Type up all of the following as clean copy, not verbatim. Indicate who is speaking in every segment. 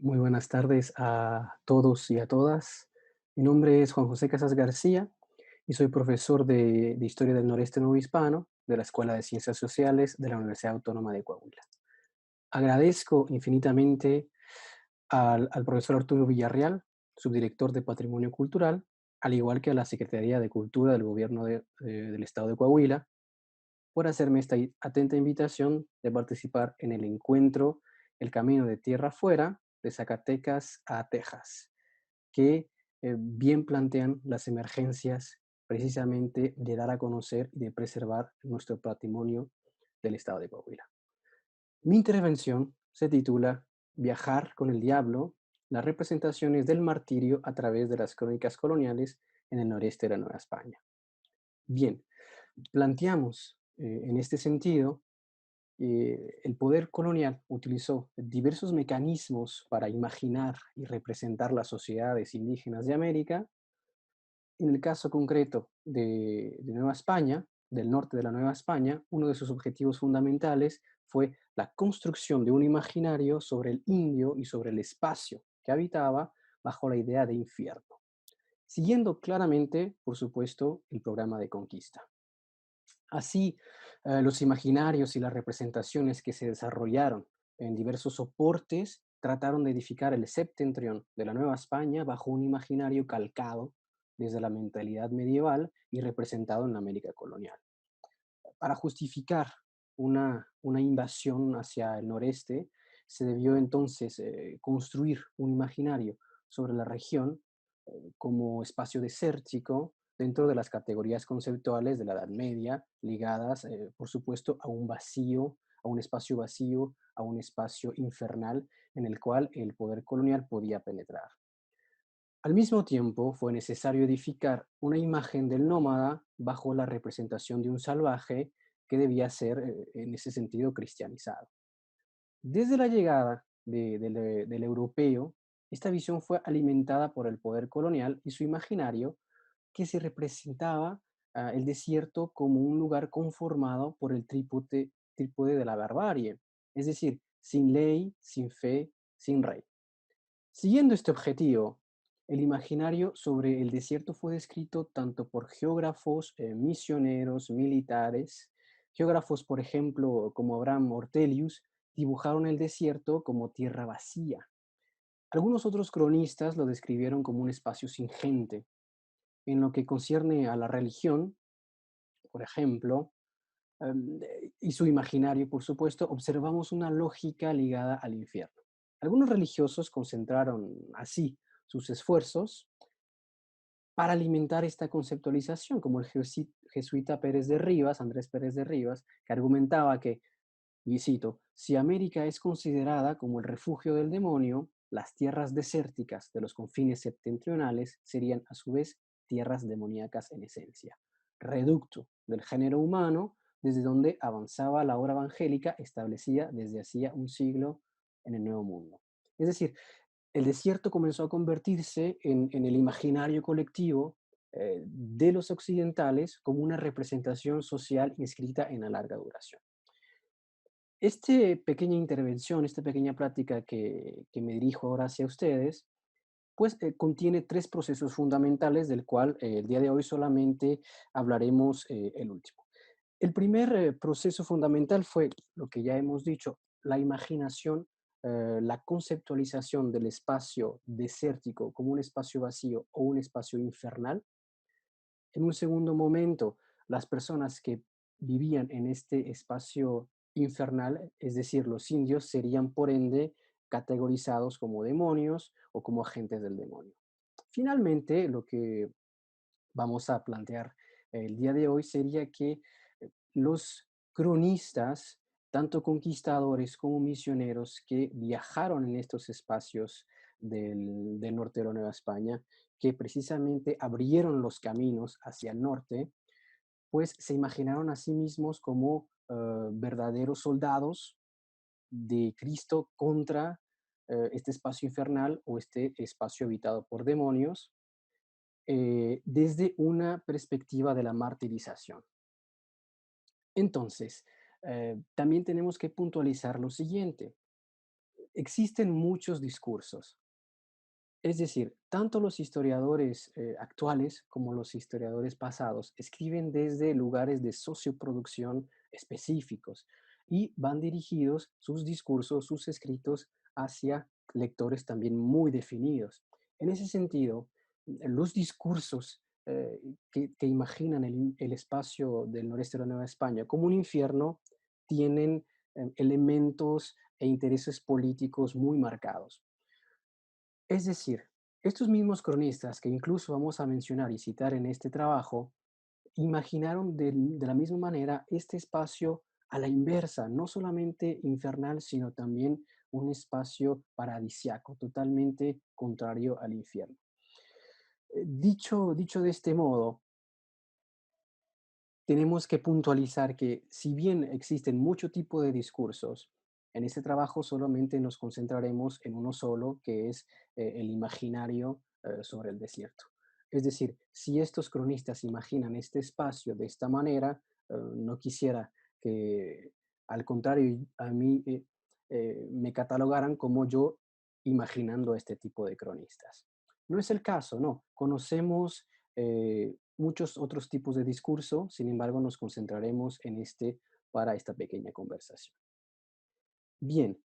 Speaker 1: Muy buenas tardes a todos y a todas. Mi nombre es Juan José Casas García y soy profesor de Historia del Noreste Nuevo Hispano de la Escuela de Ciencias Sociales de la Universidad Autónoma de Coahuila. Agradezco infinitamente al profesor Arturo Villarreal, subdirector de Patrimonio Cultural, al igual que a la Secretaría de Cultura del Gobierno del Estado de Coahuila, por hacerme esta atenta invitación de participar en el encuentro El Camino de Tierra Afuera, de Zacatecas a Texas, que bien plantean las emergencias precisamente de dar a conocer y de preservar nuestro patrimonio del estado de Coahuila. Mi intervención se titula Viajar con el Diablo, las representaciones del martirio a través de las crónicas coloniales en el noreste de la Nueva España. Bien, planteamos en este sentido el poder colonial utilizó diversos mecanismos para imaginar y representar las sociedades indígenas de América. En el caso concreto de Nueva España, del norte de la Nueva España, uno de sus objetivos fundamentales fue la construcción de un imaginario sobre el indio y sobre el espacio que habitaba bajo la idea de infierno, siguiendo claramente, por supuesto, el programa de conquista. Así, los imaginarios y las representaciones que se desarrollaron en diversos soportes trataron de edificar el septentrión de la Nueva España bajo un imaginario calcado desde la mentalidad medieval y representado en la América colonial. Para justificar una invasión hacia el noreste, se debió entonces construir un imaginario sobre la región como espacio desértico dentro de las categorías conceptuales de la Edad Media, ligadas, por supuesto, a un vacío, a un espacio vacío, a un espacio infernal en el cual el poder colonial podía penetrar. Al mismo tiempo, fue necesario edificar una imagen del nómada bajo la representación de un salvaje que debía ser, en ese sentido, cristianizado. Desde la llegada del europeo, esta visión fue alimentada por el poder colonial y su imaginario, que se representaba el desierto como un lugar conformado por el trípode de la barbarie, es decir, sin ley, sin fe, sin rey. Siguiendo este objetivo, el imaginario sobre el desierto fue descrito tanto por geógrafos, misioneros, militares. Geógrafos, por ejemplo, como Abraham Ortelius, dibujaron el desierto como tierra vacía. Algunos otros cronistas lo describieron como un espacio sin gente. En lo que concierne a la religión, por ejemplo, y su imaginario, por supuesto, observamos una lógica ligada al infierno. Algunos religiosos concentraron así sus esfuerzos para alimentar esta conceptualización, como el jesuita Pérez de Rivas, Andrés Pérez de Rivas, que argumentaba que, y cito, si América es considerada como el refugio del demonio, las tierras desérticas de los confines septentrionales serían a su vez tierras demoníacas en esencia, reducto del género humano desde donde avanzaba la obra evangélica establecida desde hacía un siglo en el Nuevo Mundo. Es decir, el desierto comenzó a convertirse en el imaginario colectivo de los occidentales como una representación social inscrita en la larga duración. Esta pequeña intervención, esta pequeña plática que me dirijo ahora hacia ustedes, pues contiene tres procesos fundamentales del cual el día de hoy solamente hablaremos el último. El primer proceso fundamental fue lo que ya hemos dicho, la imaginación, la conceptualización del espacio desértico como un espacio vacío o un espacio infernal. En un segundo momento, las personas que vivían en este espacio infernal, es decir, los indios, serían por ende categorizados como demonios o como agentes del demonio. Finalmente, lo que vamos a plantear el día de hoy sería que los cronistas, tanto conquistadores como misioneros que viajaron en estos espacios del norte de la Nueva España, que precisamente abrieron los caminos hacia el norte, pues se imaginaron a sí mismos como verdaderos soldados de Cristo contra este espacio infernal o este espacio habitado por demonios, desde una perspectiva de la martirización. Entonces, también tenemos que puntualizar lo siguiente. Existen muchos discursos. Es decir, tanto los historiadores actuales como los historiadores pasados escriben desde lugares de socioproducción específicos y van dirigidos sus discursos, sus escritos hacia lectores también muy definidos. En ese sentido, los discursos que imaginan el espacio del noreste de la Nueva España como un infierno tienen elementos e intereses políticos muy marcados. Es decir, estos mismos cronistas que incluso vamos a mencionar y citar en este trabajo, imaginaron de la misma manera este espacio a la inversa, no solamente infernal, sino también un espacio paradisiaco, totalmente contrario al infierno. Dicho de este modo, tenemos que puntualizar que si bien existen mucho tipo de discursos, en este trabajo solamente nos concentraremos en uno solo, que es el imaginario sobre el desierto. Es decir, si estos cronistas imaginan este espacio de esta manera, no quisiera que, al contrario, a mí me catalogaran como yo imaginando este tipo de cronistas. No es el caso, no. Conocemos muchos otros tipos de discurso, sin embargo, nos concentraremos en este para esta pequeña conversación. Bien,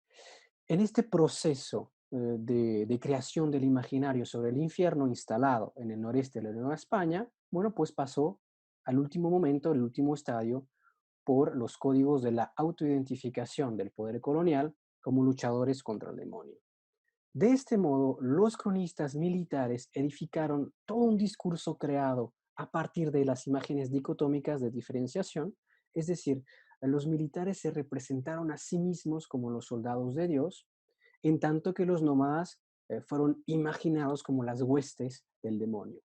Speaker 1: en este proceso de creación del imaginario sobre el infierno instalado en el noreste de la Nueva España, bueno, pues pasó al último momento, el último estadio, por los códigos de la autoidentificación del poder colonial como luchadores contra el demonio. De este modo, los cronistas militares edificaron todo un discurso creado a partir de las imágenes dicotómicas de diferenciación, es decir, los militares se representaron a sí mismos como los soldados de Dios, en tanto que los nómadas fueron imaginados como las huestes del demonio,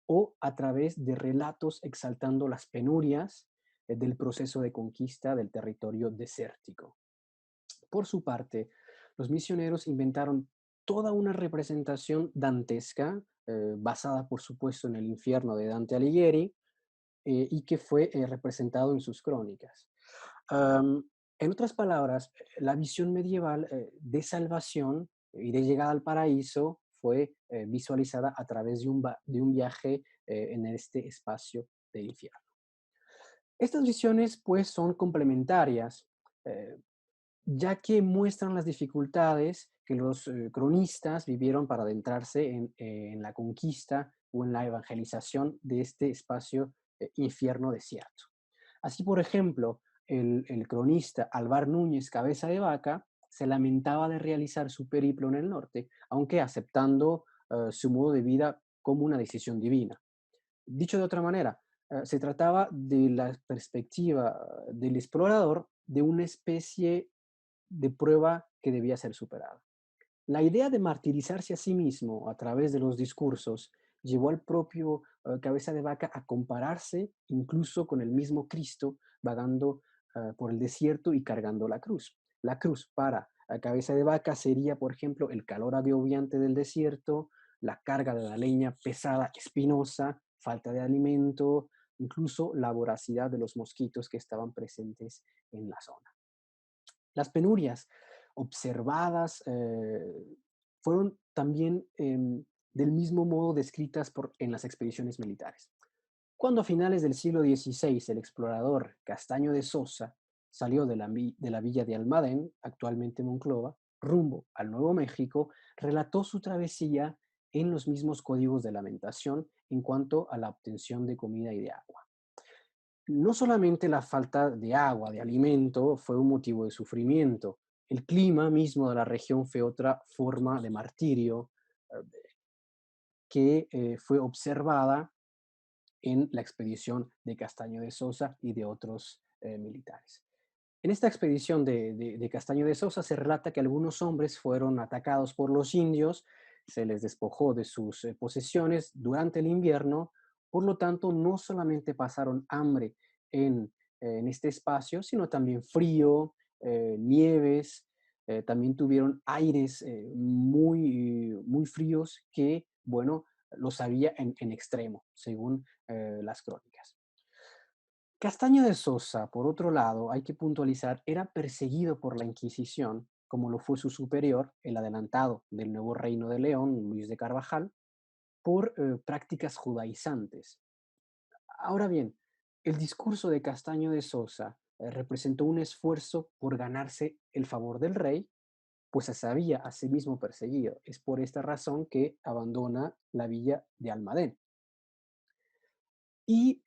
Speaker 1: o a través de relatos exaltando las penurias del proceso de conquista del territorio desértico. Por su parte, los misioneros inventaron toda una representación dantesca, basada por supuesto en el infierno de Dante Alighieri, y que fue representado en sus crónicas. En otras palabras, la visión medieval de salvación y de llegada al paraíso fue visualizada a través de un viaje en este espacio del infierno. Estas visiones pues son complementarias, eh, ya que muestran las dificultades que los cronistas vivieron para adentrarse en la conquista o en la evangelización de este espacio infierno desierto. Así, por ejemplo, el cronista Alvar Núñez Cabeza de Vaca se lamentaba de realizar su periplo en el norte, aunque aceptando su modo de vida como una decisión divina. Dicho de otra manera, se trataba de la perspectiva del explorador de una especie de prueba que debía ser superada. La idea de martirizarse a sí mismo a través de los discursos llevó al propio Cabeza de Vaca a compararse incluso con el mismo Cristo vagando por el desierto y cargando la cruz. La cruz para Cabeza de Vaca sería, por ejemplo, el calor agobiante del desierto, la carga de la leña pesada, espinosa, falta de alimento, incluso la voracidad de los mosquitos que estaban presentes en la zona. Las penurias observadas fueron también del mismo modo descritas en las expediciones militares. Cuando a finales del siglo XVI el explorador Castaño de Sosa salió de la villa de Almadén, actualmente Monclova, rumbo al Nuevo México, relató su travesía en los mismos códigos de lamentación en cuanto a la obtención de comida y de agua. No solamente la falta de agua, de alimento, fue un motivo de sufrimiento. El clima mismo de la región fue otra forma de martirio que fue observada en la expedición de Castaño de Sosa y de otros militares. En esta expedición de Castaño de Sosa se relata que algunos hombres fueron atacados por los indios, se les despojó de sus posesiones durante el invierno, por lo tanto no solamente pasaron hambre en este espacio, sino también frío, nieves, también tuvieron aires muy fríos que, bueno, los había en extremo, según las crónicas. Castaño de Sosa, por otro lado, hay que puntualizar, era perseguido por la Inquisición como lo fue su superior, el adelantado del nuevo reino de León, Luis de Carvajal, por prácticas judaizantes. Ahora bien, el discurso de Castaño de Sosa representó un esfuerzo por ganarse el favor del rey, pues se sabía a sí mismo perseguido. Es por esta razón que abandona la villa de Almadén. Y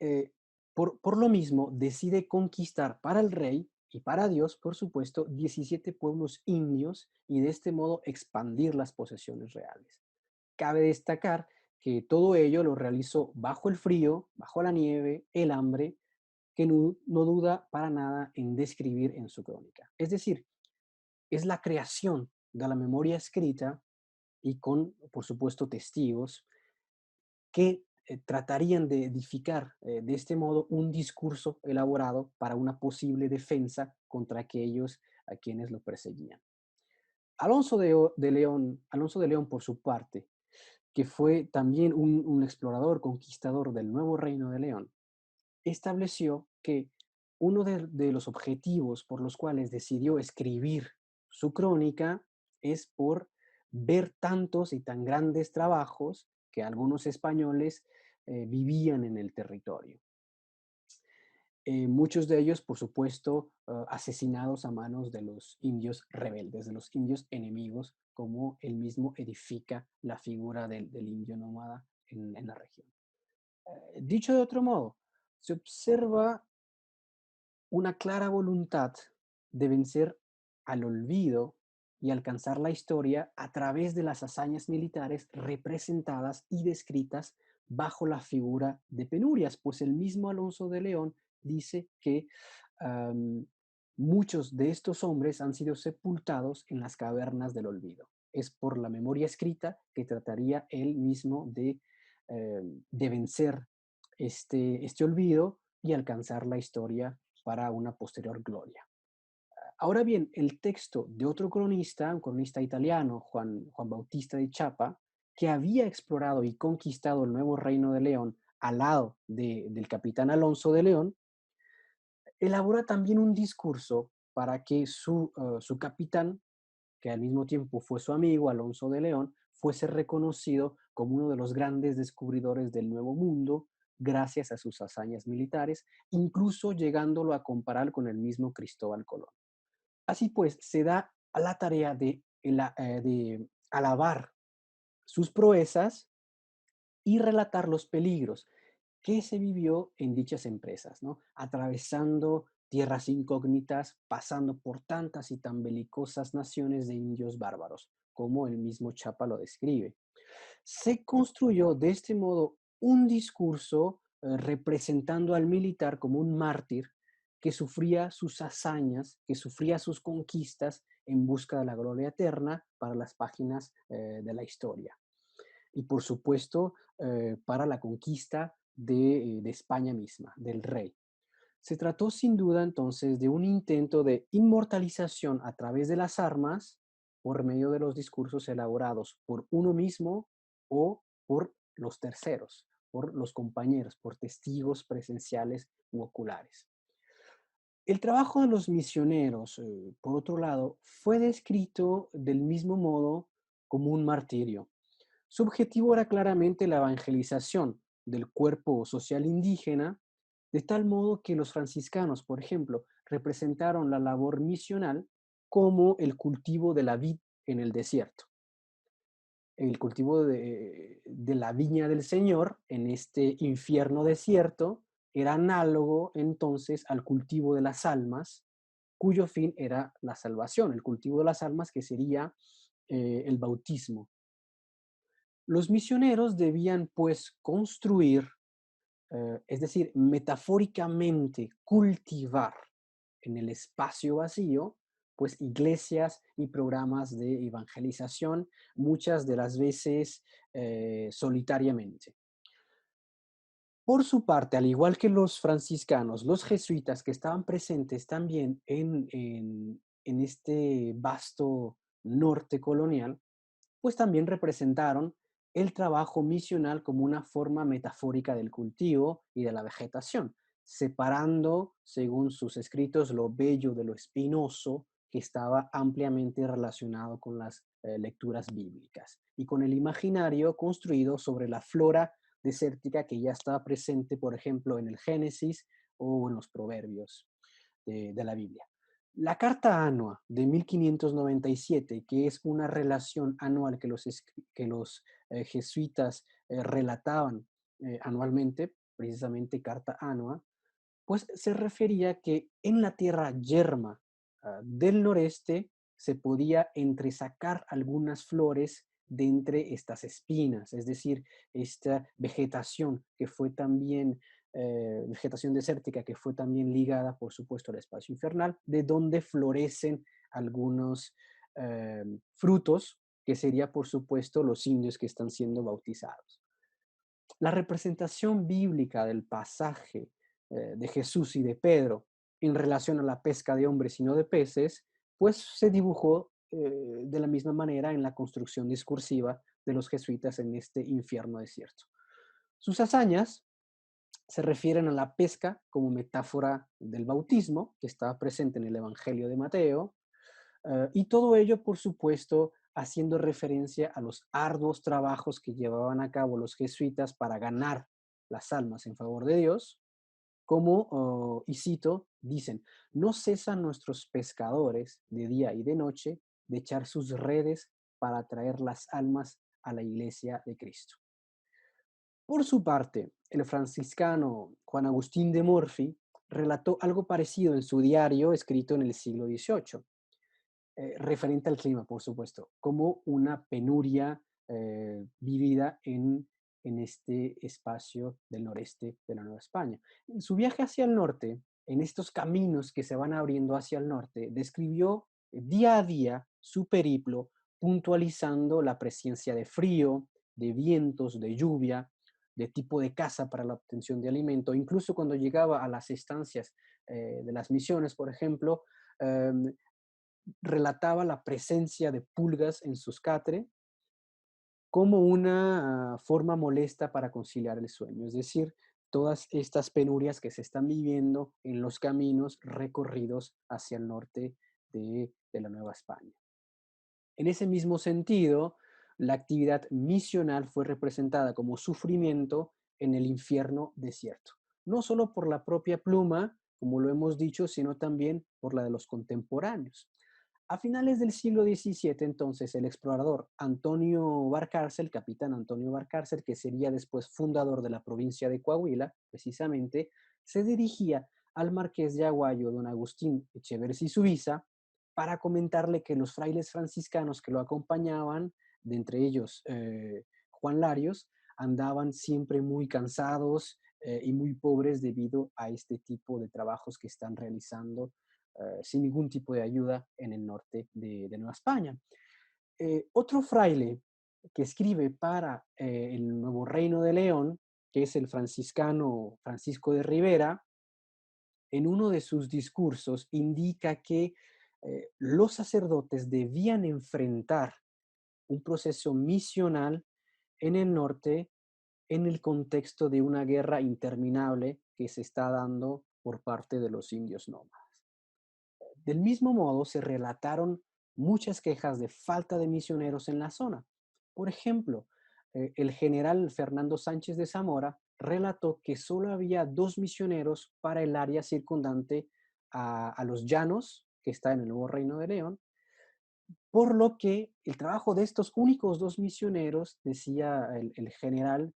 Speaker 1: por lo mismo decide conquistar para el rey y para Dios, por supuesto, 17 pueblos indios y de este modo expandir las posesiones reales. Cabe destacar que todo ello lo realizó bajo el frío, bajo la nieve, el hambre, que no duda para nada en describir en su crónica. Es decir, es la creación de la memoria escrita y con, por supuesto, testigos que tratarían de edificar de este modo un discurso elaborado para una posible defensa contra aquellos a quienes lo perseguían. Alonso de León, por su parte, que fue también un explorador, conquistador del nuevo reino de León, estableció que uno de los objetivos por los cuales decidió escribir su crónica es por ver tantos y tan grandes trabajos que algunos españoles vivían en el territorio. Muchos de ellos, por supuesto, asesinados a manos de los indios rebeldes, de los indios enemigos, como él mismo edifica la figura del indio nómada en la región. Dicho de otro modo, se observa una clara voluntad de vencer al olvido y alcanzar la historia a través de las hazañas militares representadas y descritas bajo la figura de penurias, pues el mismo Alonso de León dice que am, muchos de estos hombres han sido sepultados en las cavernas del olvido. Es por la memoria escrita que trataría él mismo de vencer este olvido y alcanzar la historia para una posterior gloria. Ahora bien, el texto de otro cronista, un cronista italiano, Juan Bautista de Chapa, que había explorado y conquistado el nuevo reino de León al lado del capitán Alonso de León, elabora también un discurso para que su capitán, que al mismo tiempo fue su amigo Alonso de León, fuese reconocido como uno de los grandes descubridores del Nuevo Mundo gracias a sus hazañas militares, incluso llegándolo a comparar con el mismo Cristóbal Colón. Así pues, se da a la tarea de alabar sus proezas y relatar los peligros que se vivió en dichas empresas, ¿no? Atravesando tierras incógnitas, pasando por tantas y tan belicosas naciones de indios bárbaros, como el mismo Chapa lo describe. Se construyó de este modo un discurso representando al militar como un mártir que sufría sus hazañas, que sufría sus conquistas en busca de la gloria eterna para las páginas de la historia. Y por supuesto, para la conquista de España misma, del rey. Se trató sin duda entonces de un intento de inmortalización a través de las armas por medio de los discursos elaborados por uno mismo o por los terceros, por los compañeros, por testigos presenciales u oculares. El trabajo de los misioneros, por otro lado, fue descrito del mismo modo como un martirio. Su objetivo era claramente la evangelización del cuerpo social indígena, de tal modo que los franciscanos, por ejemplo, representaron la labor misional como el cultivo de la vid en el desierto. El cultivo de la viña del Señor en este infierno desierto era análogo entonces al cultivo de las almas, cuyo fin era la salvación, el cultivo de las almas que sería el bautismo. Los misioneros debían pues construir, es decir, metafóricamente cultivar en el espacio vacío, pues iglesias y programas de evangelización, muchas de las veces solitariamente. Por su parte, al igual que los franciscanos, los jesuitas que estaban presentes también en este vasto norte colonial, pues también representaron el trabajo misional como una forma metafórica del cultivo y de la vegetación, separando, según sus escritos, lo bello de lo espinoso que estaba ampliamente relacionado con las lecturas bíblicas y con el imaginario construido sobre la flora desértica que ya estaba presente, por ejemplo, en el Génesis o en los Proverbios de la Biblia. La Carta Annua de 1597, que es una relación anual que los jesuitas relataban anualmente, precisamente Carta Annua, pues se refería que en la tierra yerma del noreste se podía entresacar algunas flores de entre estas espinas, es decir, esta vegetación que fue también, vegetación desértica que fue también ligada, por supuesto, al espacio infernal, de donde florecen algunos frutos, que sería, por supuesto, los indios que están siendo bautizados. La representación bíblica del pasaje de Jesús y de Pedro en relación a la pesca de hombres y no de peces, pues se dibujó de la misma manera en la construcción discursiva de los jesuitas en este infierno desierto. Sus hazañas se refieren a la pesca como metáfora del bautismo, que estaba presente en el Evangelio de Mateo, y todo ello, por supuesto, haciendo referencia a los arduos trabajos que llevaban a cabo los jesuitas para ganar las almas en favor de Dios, como, y cito, dicen, no cesan nuestros pescadores de día y de noche de echar sus redes para traer las almas a la iglesia de Cristo. Por su parte, el franciscano Juan Agustín de Morfi relató algo parecido en su diario escrito en el siglo XVIII, referente al clima, por supuesto, como una penuria vivida en este espacio del noreste de la Nueva España. En su viaje hacia el norte, en estos caminos que se van abriendo hacia el norte, describió día a día su periplo, puntualizando la presencia de frío, de vientos, de lluvia, de tipo de caza para la obtención de alimento. Incluso cuando llegaba a las estancias de las misiones, por ejemplo, eh, relataba la presencia de pulgas en sus catre como una forma molesta para conciliar el sueño, es decir, todas estas penurias que se están viviendo en los caminos recorridos hacia el norte de la Nueva España. En ese mismo sentido, la actividad misional fue representada como sufrimiento en el infierno desierto, no solo por la propia pluma, como lo hemos dicho, sino también por la de los contemporáneos. A finales del siglo XVII, entonces, el explorador Antonio Barcárcel, capitán Antonio Barcárcel, que sería después fundador de la provincia de Coahuila, precisamente, se dirigía al marqués de Aguayo, don Agustín Echeverri Subiza, para comentarle que los frailes franciscanos que lo acompañaban, de entre ellos Juan Larios, andaban siempre muy cansados y muy pobres debido a este tipo de trabajos que están realizando sin ningún tipo de ayuda en el norte de Nueva España. Otro fraile que escribe para el Nuevo Reino de León, que es el franciscano Francisco de Rivera, en uno de sus discursos indica que los sacerdotes debían enfrentar un proceso misional en el norte en el contexto de una guerra interminable que se está dando por parte de los indios nómadas. Del mismo modo, se relataron muchas quejas de falta de misioneros en la zona. Por ejemplo, el general Fernando Sánchez de Zamora relató que solo había 2 misioneros para el área circundante a los llanos, que está en el Nuevo Reino de León, por lo que el trabajo de estos únicos 2 misioneros, decía el general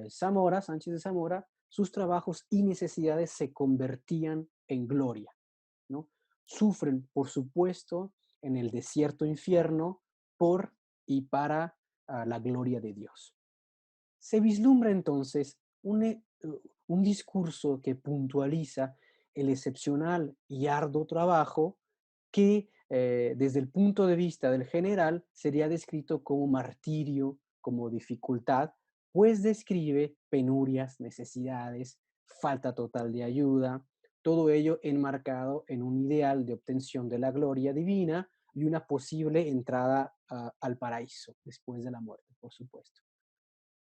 Speaker 1: Zamora, Sánchez de Zamora, sus trabajos y necesidades se convertían en gloria, ¿no? Sufren, por supuesto, en el desierto infierno por y para la gloria de Dios. Se vislumbra entonces un discurso que puntualiza el excepcional y arduo trabajo que desde el punto de vista del general sería descrito como martirio, como dificultad, pues describe penurias, necesidades, falta total de ayuda, todo ello enmarcado en un ideal de obtención de la gloria divina y una posible entrada al paraíso después de la muerte, por supuesto.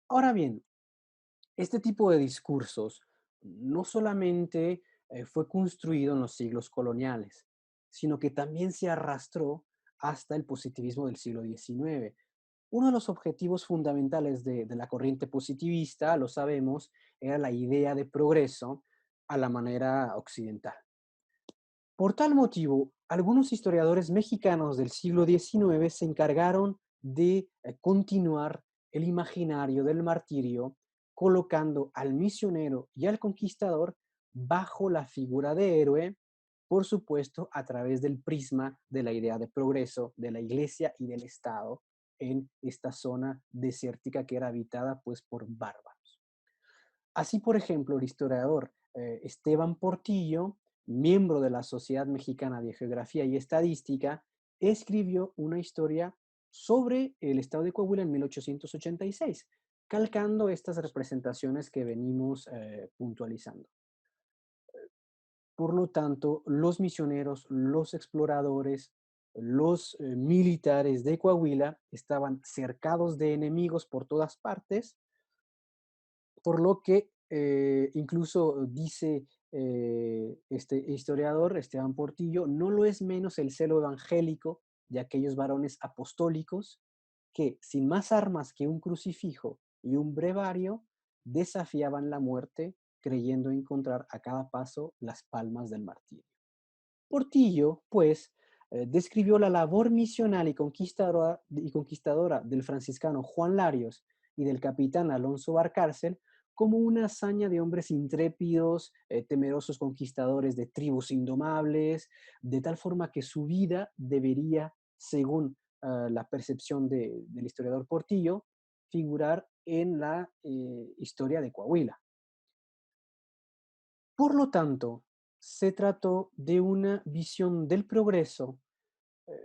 Speaker 1: Ahora bien, este tipo de discursos no solamente fue construido en los siglos coloniales, sino que también se arrastró hasta el positivismo del siglo XIX. Uno de los objetivos fundamentales de la corriente positivista, lo sabemos, era la idea de progreso a la manera occidental. Por tal motivo, algunos historiadores mexicanos del siglo XIX se encargaron de continuar el imaginario del martirio, colocando al misionero y al conquistador bajo la figura de héroe, por supuesto, a través del prisma de la idea de progreso de la iglesia y del Estado en esta zona desértica que era habitada pues por bárbaros. Así, por ejemplo, el historiador Esteban Portillo, miembro de la Sociedad Mexicana de Geografía y Estadística, escribió una historia sobre el estado de Coahuila en 1886, calcando estas representaciones que venimos puntualizando. Por lo tanto, los misioneros, los exploradores, los militares de Coahuila estaban cercados de enemigos por todas partes, por lo que incluso dice este historiador, Esteban Portillo, no lo es menos el celo evangélico de aquellos varones apostólicos que, sin más armas que un crucifijo y un brevario, desafiaban la muerte, creyendo encontrar a cada paso las palmas del martirio. Portillo, pues, describió la labor misional y conquistadora del franciscano Juan Larios y del capitán Alonso Barcárcel como una hazaña de hombres intrépidos, temerosos conquistadores de tribus indomables, de tal forma que su vida debería, según la percepción del historiador Portillo, figurar en la historia de Coahuila. Por lo tanto, se trató de una visión del progreso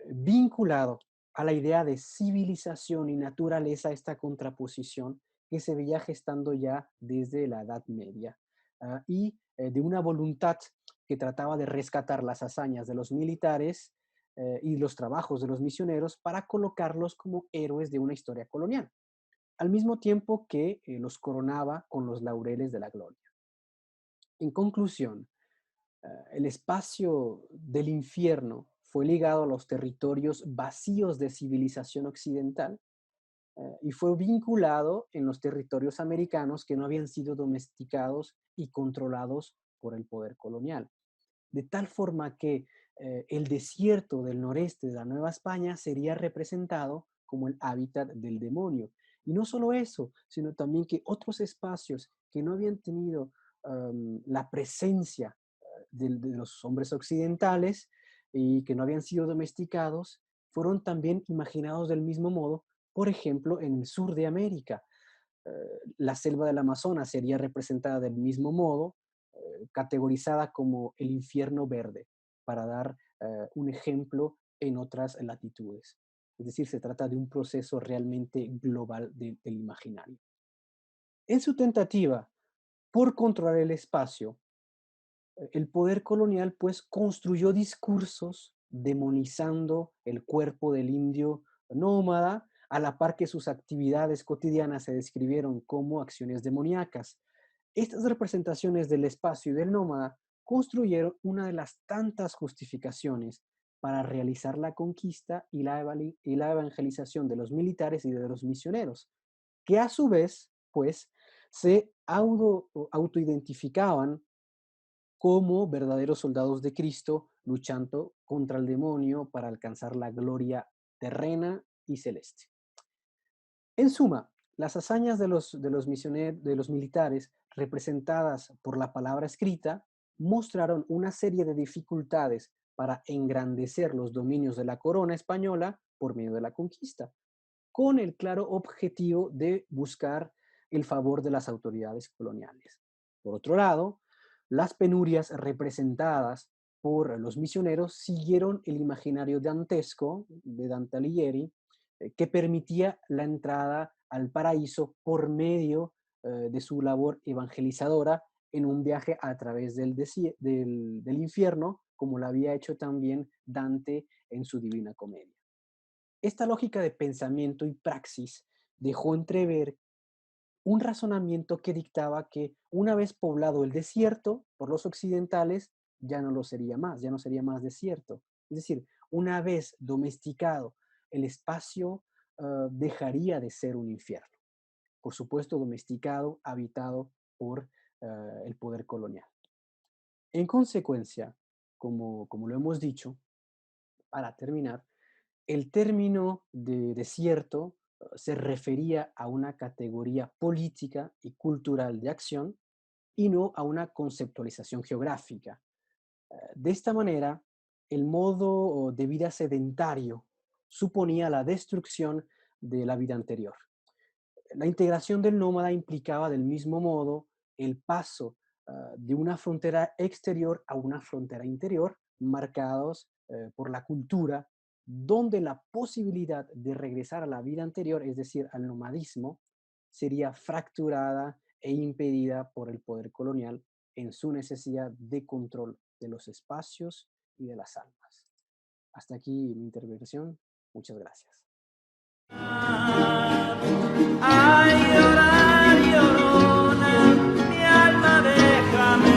Speaker 1: vinculado a la idea de civilización y naturaleza, esta contraposición que se veía gestando ya desde la Edad Media, y de una voluntad que trataba de rescatar las hazañas de los militares y los trabajos de los misioneros para colocarlos como héroes de una historia colonial, al mismo tiempo que los coronaba con los laureles de la gloria. En conclusión, el espacio del infierno fue ligado a los territorios vacíos de civilización occidental y fue vinculado en los territorios americanos que no habían sido domesticados y controlados por el poder colonial. De tal forma que el desierto del noreste de la Nueva España sería representado como el hábitat del demonio. Y no solo eso, sino también que otros espacios que no habían tenido la presencia de los hombres occidentales y que no habían sido domesticados, fueron también imaginados del mismo modo, por ejemplo, en el sur de América. Eh, la selva del Amazonas sería representada del mismo modo, categorizada como el infierno verde, para dar un ejemplo en otras latitudes. Es decir, se trata de un proceso realmente global del imaginario. En su tentativa por controlar el espacio, el poder colonial pues construyó discursos demonizando el cuerpo del indio nómada, a la par que sus actividades cotidianas se describieron como acciones demoníacas. Estas representaciones del espacio y del nómada construyeron una de las tantas justificaciones para realizar la conquista y la evangelización de los militares y de los misioneros, que a su vez, pues, se autoidentificaban como verdaderos soldados de Cristo luchando contra el demonio para alcanzar la gloria terrena y celeste. En suma, las hazañas de los militares representadas por la palabra escrita mostraron una serie de dificultades para engrandecer los dominios de la corona española por medio de la conquista, con el claro objetivo de buscar el favor de las autoridades coloniales. Por otro lado, las penurias representadas por los misioneros siguieron el imaginario dantesco de Dante Alighieri, que permitía la entrada al paraíso por medio de su labor evangelizadora en un viaje a través del infierno, como lo había hecho también Dante en su Divina Comedia. Esta lógica de pensamiento y praxis dejó entrever un razonamiento que dictaba que una vez poblado el desierto por los occidentales, ya no lo sería más, ya no sería más desierto, Es decir, una vez domesticado, el espacio dejaría de ser un infierno. Por supuesto, domesticado, habitado por el poder colonial. En consecuencia, como lo hemos dicho, para terminar, el término de desierto se refería a una categoría política y cultural de acción y no a una conceptualización geográfica. De esta manera, el modo de vida sedentario suponía la destrucción de la vida anterior. La integración del nómada implicaba del mismo modo el paso de una frontera exterior a una frontera interior, marcados por la cultura, donde la posibilidad de regresar a la vida anterior, es decir, al nomadismo, sería fracturada e impedida por el poder colonial en su necesidad de control de los espacios y de las almas. Hasta aquí mi intervención. Muchas gracias.
Speaker 2: Ay, llorar, llorona, mi alma déjame